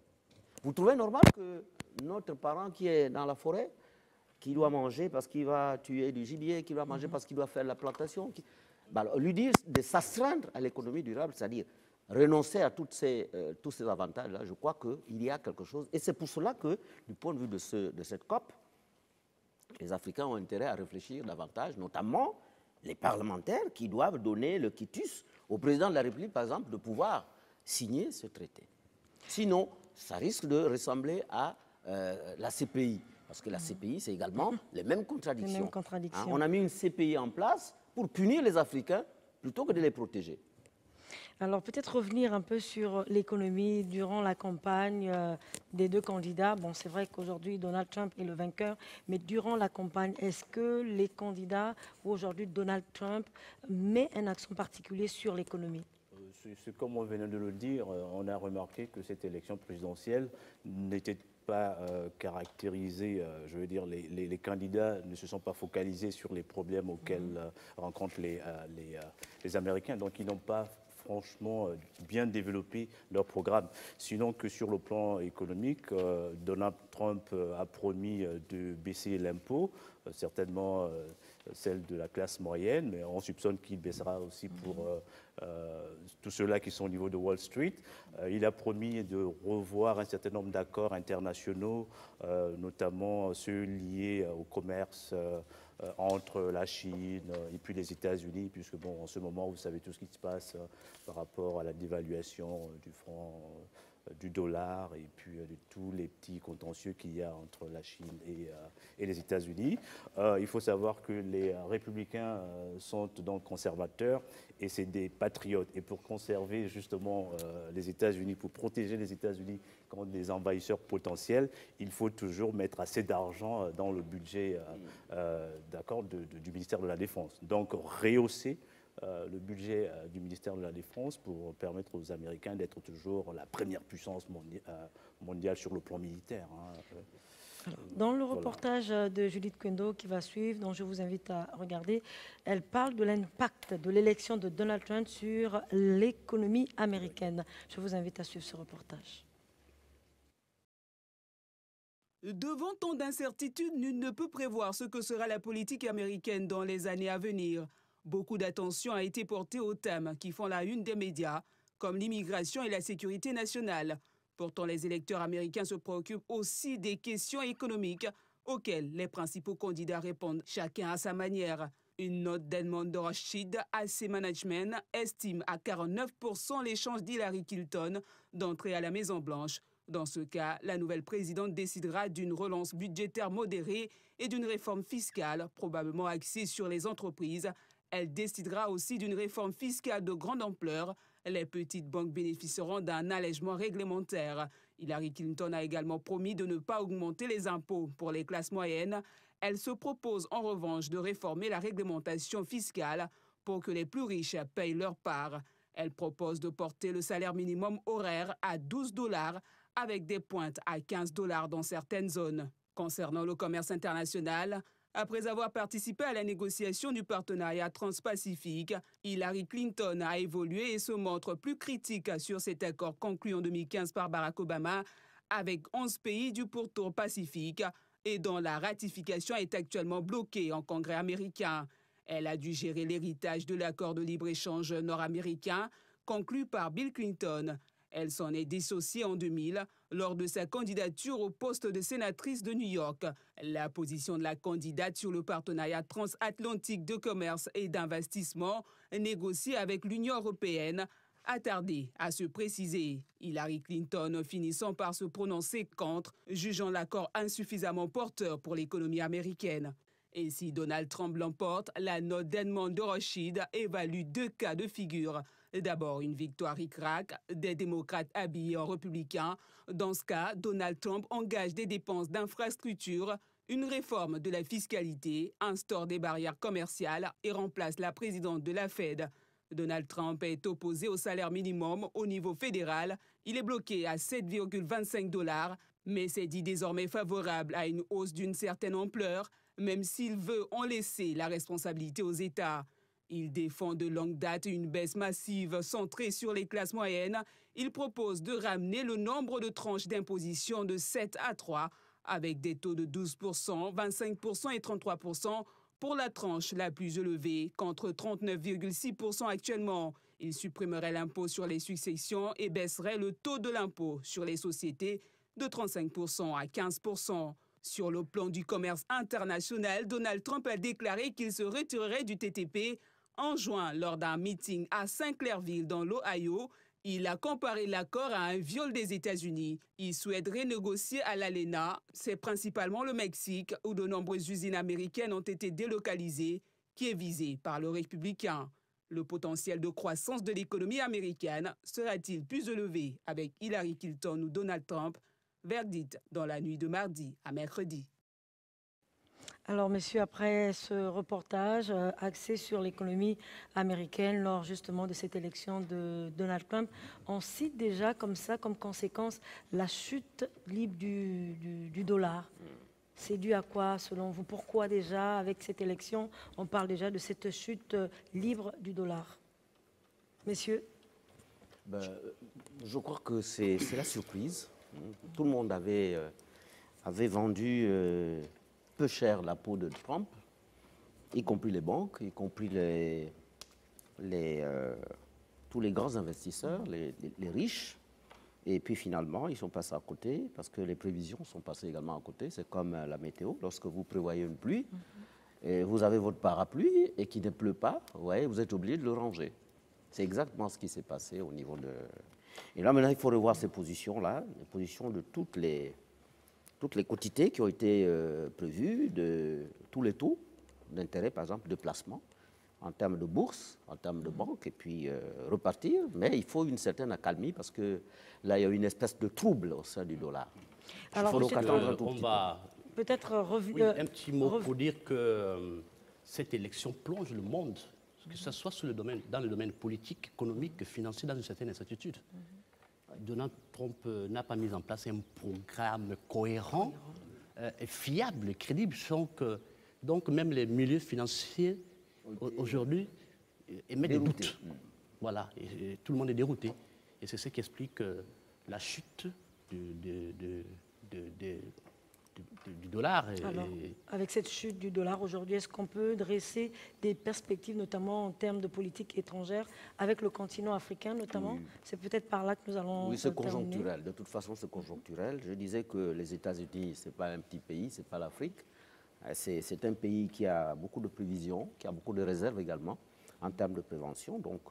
Vous trouvez normal que notre parent qui est dans la forêt, qui doit manger parce qu'il va tuer du gibier, qui doit manger parce qu'il doit faire la plantation, lui dire de s'astreindre à l'économie durable, c'est-à-dire renoncer à tous ces avantages-là, je crois qu'il y a quelque chose. Et c'est pour cela que, du point de vue de cette COP, les Africains ont intérêt à réfléchir davantage, notamment les parlementaires qui doivent donner le quitus au président de la République, par exemple, de pouvoir signer ce traité. Sinon, ça risque de ressembler à la CPI, parce que la CPI, c'est également les mêmes contradictions. Les mêmes contradictions. On a mis une CPI en place pour punir les Africains plutôt que de les protéger. Alors peut-être revenir un peu sur l'économie durant la campagne des deux candidats. Bon, c'est vrai qu'aujourd'hui Donald Trump est le vainqueur, mais durant la campagne, est-ce que les candidats, ou aujourd'hui Donald Trump, met un accent particulier sur l'économie? C'est comme on venait de le dire, on a remarqué que cette élection présidentielle n'était pas caractérisée, je veux dire, les candidats ne se sont pas focalisés sur les problèmes auxquels rencontrent les Américains, donc ils n'ont pas franchement bien développé leur programme. Sinon que sur le plan économique, Donald Trump a promis de baisser l'impôt, certainement celle de la classe moyenne, mais on soupçonne qu'il baissera aussi pour tous ceux-là qui sont au niveau de Wall Street. Il a promis de revoir un certain nombre d'accords internationaux, notamment ceux liés au commerce entre la Chine et puis les États-Unis, puisque bon, en ce moment, vous savez tout ce qui se passe par rapport à la dévaluation du franc, du dollar et puis de tous les petits contentieux qu'il y a entre la Chine et les États-Unis. Il faut savoir que les républicains sont donc conservateurs et c'est des patriotes. Et pour conserver justement les États-Unis, pour protéger les États-Unis contre des envahisseurs potentiels, il faut toujours mettre assez d'argent dans le budget du ministère de la Défense. Donc rehausser le budget du ministère de la Défense pour permettre aux Américains d'être toujours la première puissance mondiale sur le plan militaire. Dans le reportage de Judith Kendo qui va suivre, dont je vous invite à regarder, elle parle de l'impact de l'élection de Donald Trump sur l'économie américaine. Je vous invite à suivre ce reportage. Devant tant d'incertitudes, nul ne peut prévoir ce que sera la politique américaine dans les années à venir. Beaucoup d'attention a été portée aux thèmes qui font la une des médias, comme l'immigration et la sécurité nationale. Pourtant, les électeurs américains se préoccupent aussi des questions économiques auxquelles les principaux candidats répondent chacun à sa manière. Une note d'Edmond de Rothschild Asset Management estime à 49% les chances d'Hillary Clinton d'entrer à la Maison-Blanche. Dans ce cas, la nouvelle présidente décidera d'une relance budgétaire modérée et d'une réforme fiscale probablement axée sur les entreprises. Elle décidera aussi d'une réforme fiscale de grande ampleur. Les petites banques bénéficieront d'un allègement réglementaire. Hillary Clinton a également promis de ne pas augmenter les impôts pour les classes moyennes. Elle se propose en revanche de réformer la réglementation fiscale pour que les plus riches payent leur part. Elle propose de porter le salaire minimum horaire à $12 avec des pointes à $15 dans certaines zones. Concernant le commerce international, après avoir participé à la négociation du partenariat transpacifique, Hillary Clinton a évolué et se montre plus critique sur cet accord conclu en 2015 par Barack Obama avec 11 pays du pourtour pacifique et dont la ratification est actuellement bloquée en Congrès américain. Elle a dû gérer l'héritage de l'accord de libre-échange nord-américain conclu par Bill Clinton. Elle s'en est dissociée en 2000 lors de sa candidature au poste de sénatrice de New York. La position de la candidate sur le partenariat transatlantique de commerce et d'investissement négocié avec l'Union européenne a tardé à se préciser. Hillary Clinton finissant par se prononcer contre, jugeant l'accord insuffisamment porteur pour l'économie américaine. Et si Donald Trump l'emporte, la note d'Edmond de Rothschild évalue 2 cas de figure. D'abord, une victoire ric-rac des démocrates habillés en républicains. Dans ce cas, Donald Trump engage des dépenses d'infrastructure, une réforme de la fiscalité, instaure des barrières commerciales et remplace la présidente de la Fed. Donald Trump est opposé au salaire minimum au niveau fédéral. Il est bloqué à 7,25 $, mais s'est dit désormais favorable à une hausse d'une certaine ampleur, même s'il veut en laisser la responsabilité aux États. Il défend de longue date une baisse massive centrée sur les classes moyennes. Il propose de ramener le nombre de tranches d'imposition de 7 à 3, avec des taux de 12%, 25% et 33% pour la tranche la plus élevée, contre 39,6% actuellement. Il supprimerait l'impôt sur les successions et baisserait le taux de l'impôt sur les sociétés de 35% à 15%. Sur le plan du commerce international, Donald Trump a déclaré qu'il se retirerait du TTP en juin lors d'un meeting à Sinclairville dans l'Ohio. Il a comparé l'accord à un viol des États-Unis. Il souhaite renégocier à l'ALENA. C'est principalement le Mexique, où de nombreuses usines américaines ont été délocalisées, qui est visé par le républicain. Le potentiel de croissance de l'économie américaine sera-t-il plus élevé avec Hillary Clinton ou Donald Trump? Verdict dans la nuit de mardi à mercredi. Alors, messieurs, après ce reportage axé sur l'économie américaine lors justement de cette élection de Donald Trump, on cite déjà comme ça, comme conséquence, la chute libre du dollar. C'est dû à quoi, selon vous? Pourquoi déjà, avec cette élection, on parle déjà de cette chute libre du dollar? Messieurs? Je crois que c'est la surprise. Tout le monde avait vendu peu cher la peau de Trump, y compris les banques, y compris tous les grands investisseurs, les riches. Et puis finalement, ils sont passés à côté parce que les prévisions sont passées également à côté. C'est comme la météo. Lorsque vous prévoyez une pluie, et vous avez votre parapluie et qu'il ne pleut pas, vous êtes obligé de le ranger. C'est exactement ce qui s'est passé au niveau de... Et là, maintenant, il faut revoir ces positions-là, les positions de toutes les quantités qui ont été prévues, de tous les taux d'intérêt, par exemple, de placement, en termes de bourse, en termes de banque, et puis repartir. Mais il faut une certaine accalmie parce que là, il y a une espèce de trouble au sein du dollar. Alors, il faut donc attendre un tout petit peu. Peut-être un petit mot pour dire que cette élection plonge le monde, que ce soit dans le domaine politique, économique, financier, dans une certaine incertitude. Donald Trump n'a pas mis en place un programme cohérent, fiable, crédible, donc même les milieux financiers aujourd'hui émettent des doutes. Voilà, et tout le monde est dérouté. Et c'est ce qui explique la chute du dollar. Alors, avec cette chute du dollar aujourd'hui, est-ce qu'on peut dresser des perspectives, notamment en termes de politique étrangère, avec le continent africain notamment? Oui. C'est peut-être par là que nous allons Oui, c'est conjoncturel. De toute façon, c'est conjoncturel. Je disais que les États-Unis, ce n'est pas un petit pays, ce n'est pas l'Afrique. C'est un pays qui a beaucoup de prévisions, qui a beaucoup de réserves également en termes de prévention. Donc,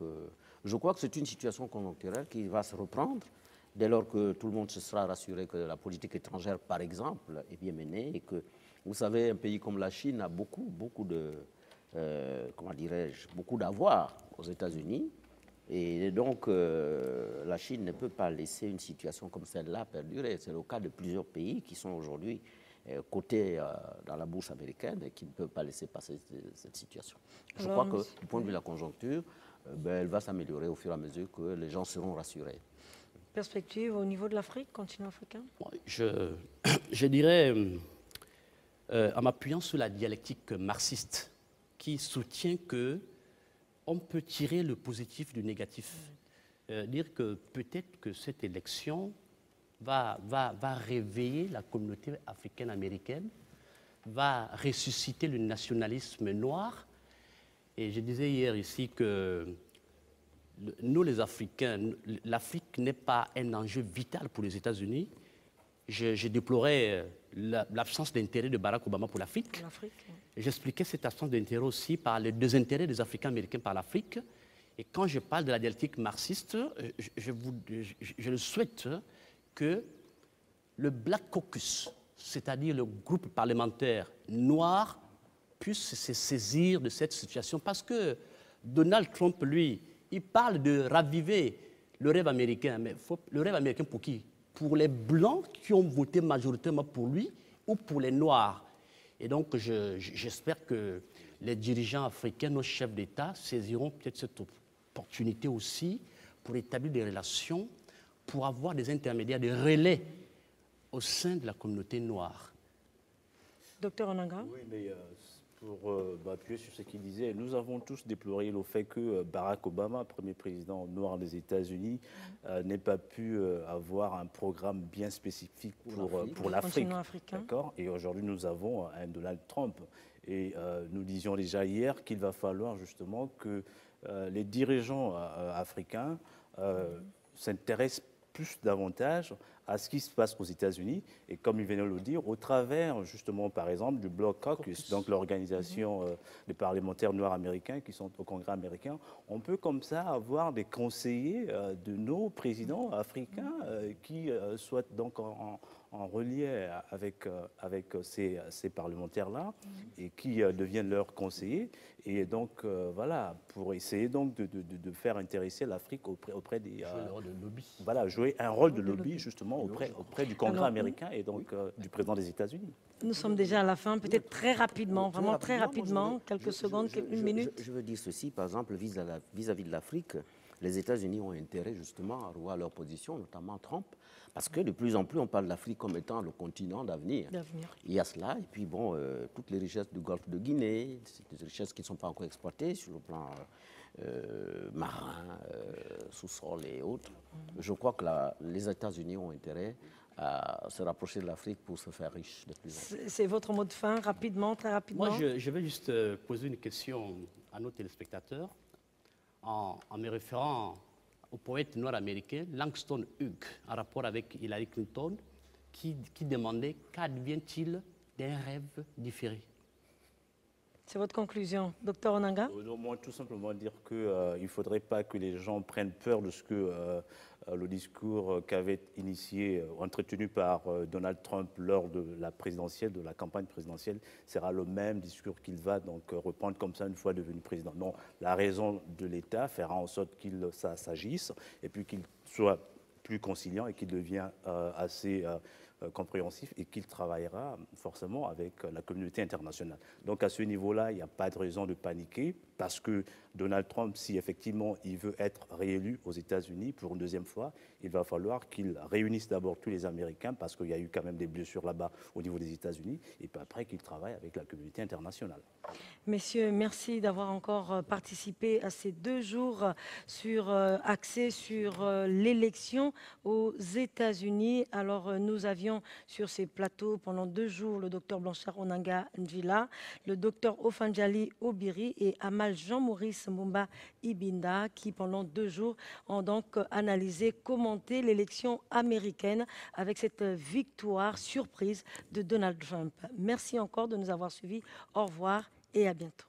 je crois que c'est une situation conjoncturelle qui va se reprendre dès lors que tout le monde se sera rassuré que la politique étrangère, par exemple, est bien menée et que, vous savez, un pays comme la Chine a beaucoup d'avoir aux États-Unis. Et donc, la Chine ne peut pas laisser une situation comme celle-là perdurer. C'est le cas de plusieurs pays qui sont aujourd'hui cotés dans la bourse américaine et qui ne peuvent pas laisser passer cette situation. Je crois que, du point de vue de la conjoncture, elle va s'améliorer au fur et à mesure que les gens seront rassurés. Perspective au niveau de l'Afrique, continent africain? Je dirais, en m'appuyant sur la dialectique marxiste, qui soutient qu'on peut tirer le positif du négatif. Dire que peut-être que cette élection va réveiller la communauté africaine-américaine, va ressusciter le nationalisme noir. Et je disais hier ici que nous, les Africains, l'Afrique n'est pas un enjeu vital pour les États-Unis. Je déplorais l'absence d'intérêt de Barack Obama pour l'Afrique. J'expliquais cette absence d'intérêt aussi par les désintérêts des Africains américains par l'Afrique. Et quand je parle de la dialectique marxiste, je le souhaite que le Black Caucus, c'est-à-dire le groupe parlementaire noir, puisse se saisir de cette situation. Parce que Donald Trump, lui, il parle de raviver le rêve américain. Mais le rêve américain pour qui? Pour les Blancs qui ont voté majoritairement pour lui ou pour les Noirs? Et donc, j'espère que les dirigeants africains, nos chefs d'État, saisiront peut-être opportunité aussi pour établir des relations, pour avoir des intermédiaires, des relais au sein de la communauté noire. Docteur Onanga. Oui, mais pour appuyer sur ce qu'il disait, nous avons tous déploré le fait que Barack Obama, premier président noir des États-Unis, n'ait pas pu avoir un programme bien spécifique pour l'Afrique. D'accord. Et aujourd'hui, nous avons un Donald Trump. Et nous disions déjà hier qu'il va falloir justement que les dirigeants africains s'intéressent plus davantage à ce qui se passe aux États-Unis et comme il venait de le dire, au travers justement par exemple du Black Caucus, donc l'organisation des parlementaires noirs américains qui sont au Congrès américain, on peut comme ça avoir des conseillers de nos présidents africains qui soient donc en relié avec ces parlementaires-là et qui deviennent leurs conseillers. Et donc, voilà, pour essayer donc de faire intéresser l'Afrique auprès des... voilà, jouer un rôle de lobby, justement, auprès du Congrès américain et donc du président des États-Unis. Nous sommes déjà à la fin, peut-être très rapidement, vraiment très rapidement, quelques secondes, une minute. Je veux dire ceci, par exemple, vis-à-vis de l'Afrique, les États-Unis ont intérêt justement à revoir leur position, notamment Trump, parce que de plus en plus on parle de l'Afrique comme étant le continent d'avenir. Il y a cela, et puis bon, toutes les richesses du golfe de Guinée, des richesses qui ne sont pas encore exploitées sur le plan marin, sous-sol et autres. Je crois que les États-Unis ont intérêt à se rapprocher de l'Afrique pour se faire riche de plus en plus. C'est votre mot de fin, rapidement, très rapidement. Moi, je vais juste poser une question à nos téléspectateurs en me référant au poète noir américain Langston Hughes, en rapport avec Hillary Clinton, qui demandait qu'advient-il d'un rêve différé. C'est votre conclusion, docteur Onanga? Moi, tout simplement dire qu'il ne faudrait pas que les gens prennent peur de ce que le discours qu'avait initié, entretenu par Donald Trump lors de la présidentielle, de la campagne présidentielle, sera le même discours qu'il va donc reprendre comme ça une fois devenu président. Non, la raison de l'État fera en sorte qu'il s'agisse et puis qu'il soit plus conciliant et qu'il devienne assez compréhensif et qu'il travaillera forcément avec la communauté internationale. Donc à ce niveau-là, il n'y a pas de raison de paniquer parce que Donald Trump, si effectivement il veut être réélu aux États-Unis pour une deuxième fois, il va falloir qu'il réunisse d'abord tous les Américains parce qu'il y a eu quand même des blessures là-bas au niveau des États-Unis et puis après qu'il travaille avec la communauté internationale. Messieurs, merci d'avoir encore participé à ces 2 jours axés sur l'élection aux États-Unis. Alors nous avions sur ces plateaux pendant 2 jours le docteur Blanchard Onanga Njila, le docteur Ofanjali Obiri et Amal Jean-Maurice Mumba Ibinda qui pendant 2 jours ont donc analysé, commenté l'élection américaine avec cette victoire surprise de Donald Trump. Merci encore de nous avoir suivis. Au revoir et à bientôt.